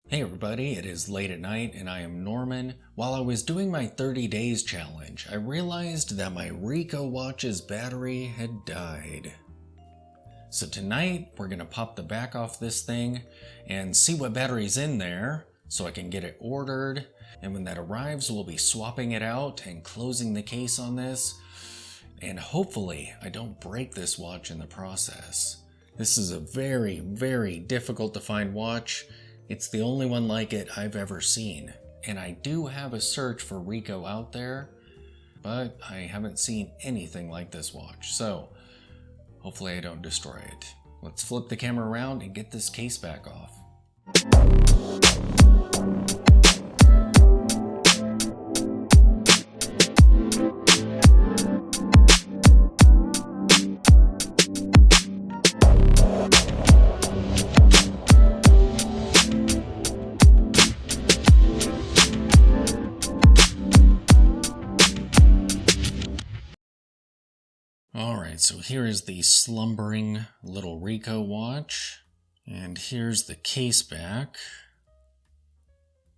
Hey everybody, it is late at night and I am Norman. While I was doing my 30 days challenge, I realized that my Ricoh watch's battery had died. So tonight, we're gonna pop the back off this thing and see what battery's in there so I can get it ordered. And when that arrives, we'll be swapping it out and closing the case on this. And hopefully, I don't break this watch in the process. This is a very, very difficult to find watch. It's the only one like it I've ever seen. And I do have a search for Ricoh out there, but I haven't seen anything like this watch. So hopefully I don't destroy it. Let's flip the camera around and get this case back off. Alright, so here is the slumbering little Ricoh watch, and here's the case back,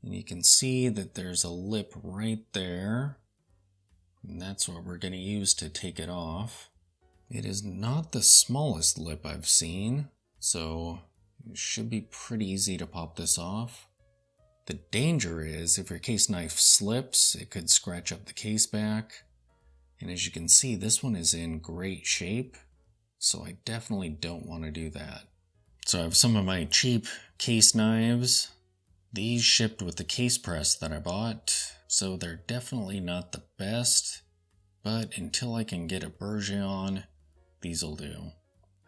and you can see that there's a lip right there, and that's what we're going to use to take it off. It is not the smallest lip I've seen, so it should be pretty easy to pop this off. The danger is if your case knife slips, it could scratch up the case back. And as you can see, this one is in great shape, so I definitely don't want to do that. So I have some of my cheap case knives. These shipped with the case press that I bought, so they're definitely not the best, but until I can get a Bourgeon, these'll do.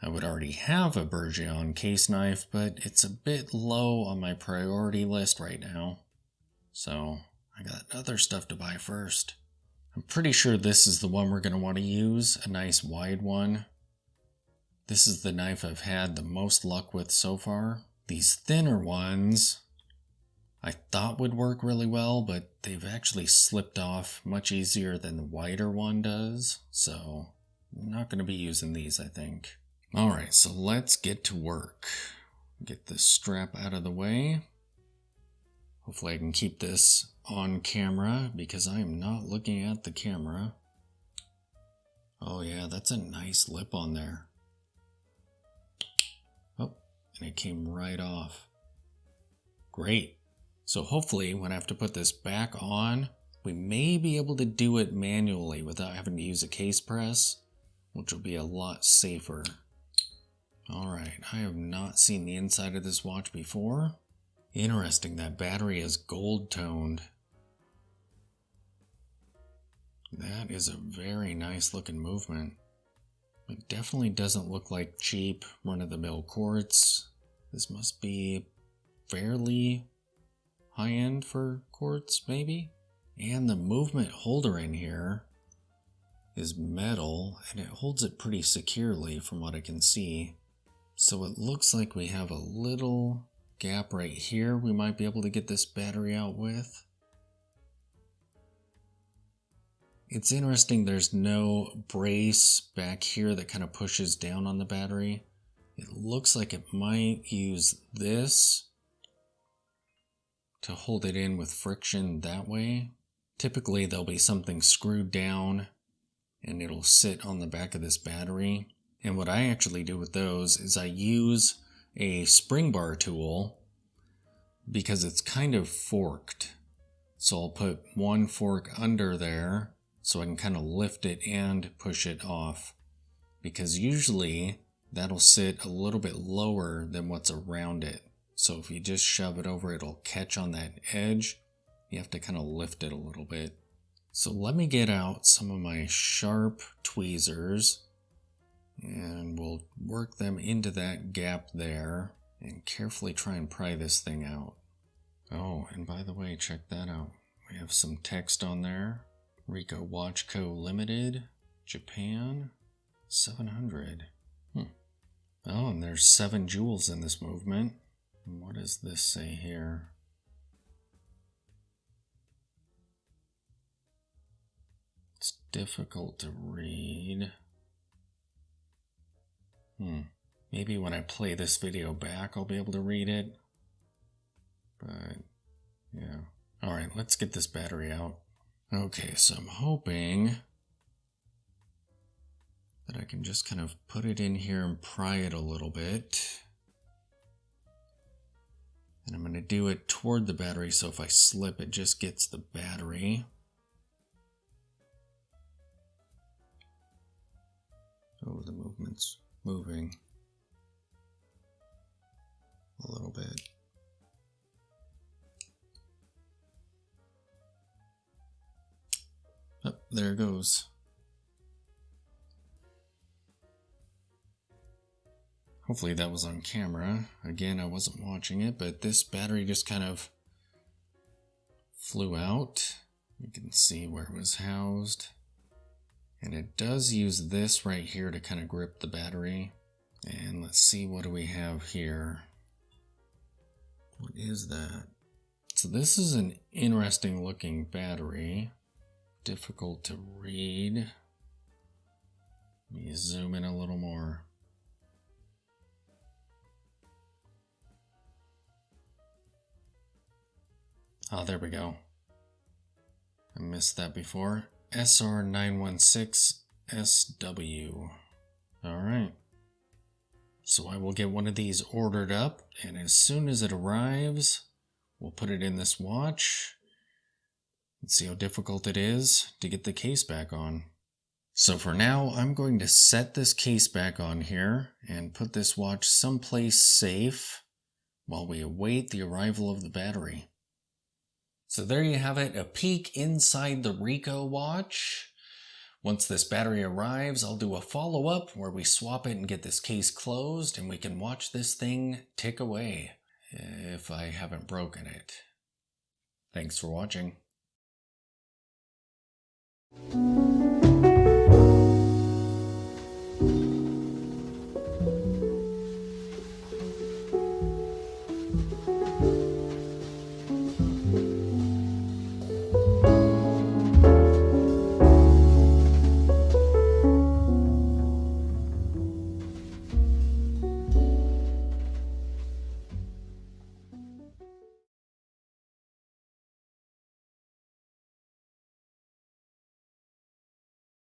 I would already have a Bourgeon case knife, but it's a bit low on my priority list right now. So I got other stuff to buy first. I'm pretty sure this is the one we're going to want to use, a nice wide one. This is the knife I've had the most luck with so far. These thinner ones I thought would work really well, but they've actually slipped off much easier than the wider one does, so I'm not going to be using these, I think. Alright, so let's get to work. Get this strap out of the way. Hopefully I can keep this on camera because I am not looking at the camera. Oh yeah, that's a nice lip on there. Oh, and it came right off. Great. So hopefully when I have to put this back on, we may be able to do it manually without having to use a case press, which will be a lot safer. Alright, I have not seen the inside of this watch before. Interesting, that battery is gold toned. That is a very nice looking movement. It definitely doesn't look like cheap run-of-the-mill quartz. This must be fairly high-end for quartz, maybe? And the movement holder in here is metal, and it holds it pretty securely from what I can see. So it looks like we have a little gap right here we might be able to get this battery out with. It's interesting there's no brace back here that kind of pushes down on the battery. It looks like it might use this to hold it in with friction that way. Typically there'll be something screwed down and it'll sit on the back of this battery. And what I actually do with those is I use a spring bar tool because it's kind of forked. So I'll put one fork under there so I can kind of lift it and push it off, because usually that'll sit a little bit lower than what's around it. So if you just shove it over, it'll catch on that edge. You have to kind of lift it a little bit. So let me get out some of my sharp tweezers and we'll work them into that gap there and carefully try and pry this thing out. Oh, and by the way, check that out. We have some text on there. Ricoh Watch Co. Limited, Japan, 700. Oh, and there's 7 jewels in this movement. What does this say here? It's difficult to read. Maybe when I play this video back, I'll be able to read it. But let's get this battery out. Okay, so I'm hoping that I can just kind of put it in here and pry it a little bit. And I'm going to do it toward the battery, so if I slip, it just gets the battery. Oh, the movement's moving a little bit. Oh, there it goes. Hopefully that was on camera. Again, I wasn't watching it, but this battery just kind of flew out. You can see where it was housed. And it does use this right here to kind of grip the battery. And let's see, what do we have here? What is that? So this is an interesting looking battery. Difficult to read. Let me zoom in a little more. Oh, there we go. I missed that before. SR916SW. All right. So I will get one of these ordered up, and as soon as it arrives, we'll put it in this watch and see how difficult it is to get the case back on. So for now, I'm going to set this case back on here and put this watch someplace safe while we await the arrival of the battery. So there you have it, a peek inside the Ricoh watch. Once this battery arrives, I'll do a follow-up where we swap it and get this case closed, and we can watch this thing tick away if I haven't broken it. Thanks for watching.